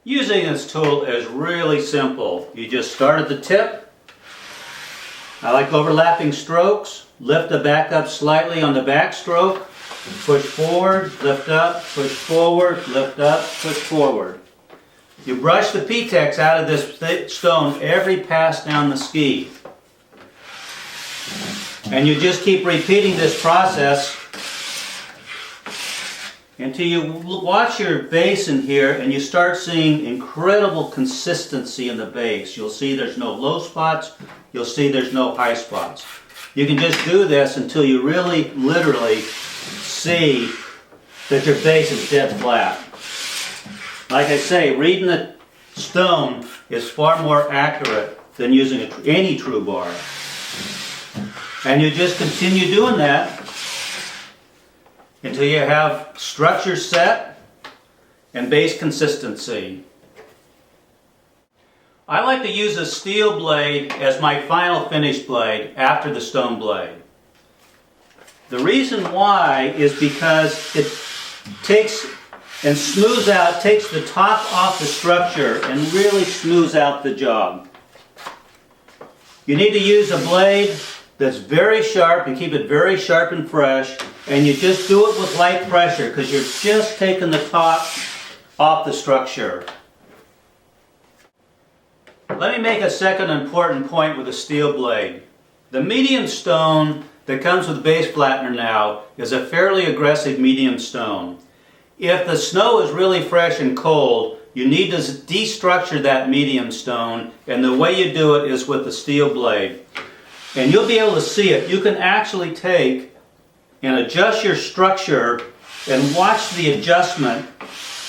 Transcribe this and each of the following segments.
Using this tool is really simple. You just start at the tip. I like overlapping strokes. Lift the back up slightly on the back stroke. Push forward, lift up, push forward, lift up, push forward. You brush the P-Tex out of this stone every pass down the ski. And you just keep repeating this process until you watch your base in here and you start seeing incredible consistency in the base. You'll see there's no low spots, you'll see there's no high spots. You can just do this until you really, literally see that your base is dead flat. Like I say, reading the stone is far more accurate than using any true bar. And you just continue doing that until you have structure set and base consistency. I like to use a steel blade as my final finish blade after the stone blade. The reason why is because it takes and smooths out, takes the top off the structure and really smooths out the job. You need to use a blade that's very sharp. You keep it very sharp and fresh, and you just do it with light pressure because you're just taking the top off the structure. Let me make a second important point with a steel blade. The medium stone that comes with Base Flattener now is a fairly aggressive medium stone. If the snow is really fresh and cold, you need to destructure that medium stone, and the way you do it is with the steel blade. And you'll be able to see it. You can actually take and adjust your structure and watch the adjustment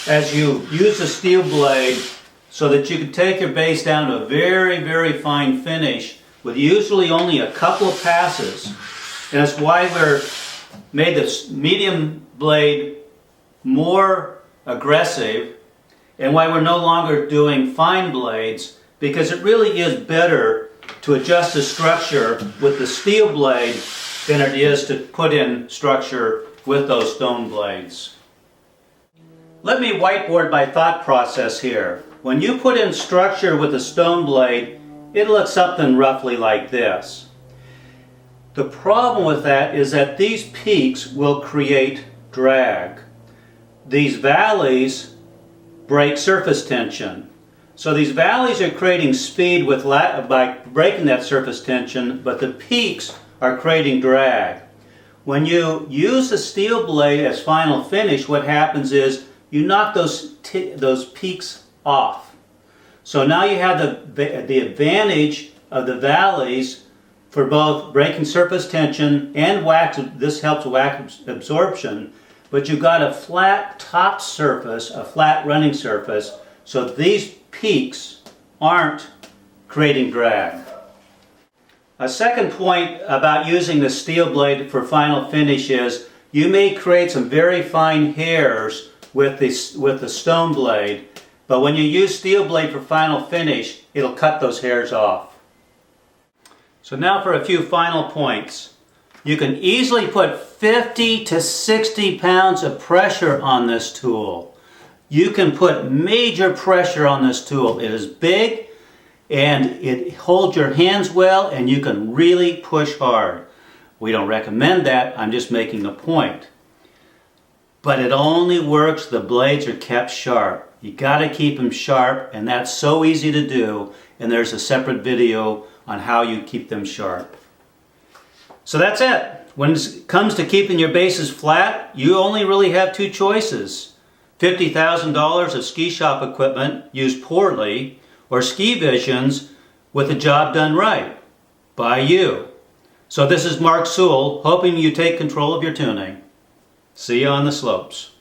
as you use the steel blade so that you can take your base down to a very, very fine finish with usually only a couple of passes. And that's why we're made this medium blade more aggressive and why we're no longer doing fine blades, because it really is better to adjust the structure with the steel blade than it is to put in structure with those stone blades. Let me whiteboard my thought process here. When you put in structure with a stone blade, it looks something roughly like this. The problem with that is that these peaks will create drag. These valleys break surface tension. So these valleys are creating speed by breaking that surface tension, but the peaks are creating drag. When you use the steel blade as final finish, what happens is you knock those peaks off. So now you have the advantage of the valleys for both breaking surface tension and wax. This helps wax absorption, but you've got a flat top surface, a flat running surface, so these peaks aren't creating drag. A second point about using the steel blade for final finish is you may create some very fine hairs with the stone blade, but when you use steel blade for final finish, it'll cut those hairs off. So now for a few final points. You can easily put 50 to 60 pounds of pressure on this tool. You can put major pressure on this tool. It is big and it holds your hands well, and you can really push hard. We don't recommend that. I'm just making a point. But it only works if the blades are kept sharp. You got to keep them sharp, and that's so easy to do, and there's a separate video on how you keep them sharp. So that's it. When it comes to keeping your bases flat, you only really have two choices. $50,000 of ski shop equipment used poorly, or SkiVisions with the job done right by you. So this is Mark Sewell, hoping you take control of your tuning. See you on the slopes.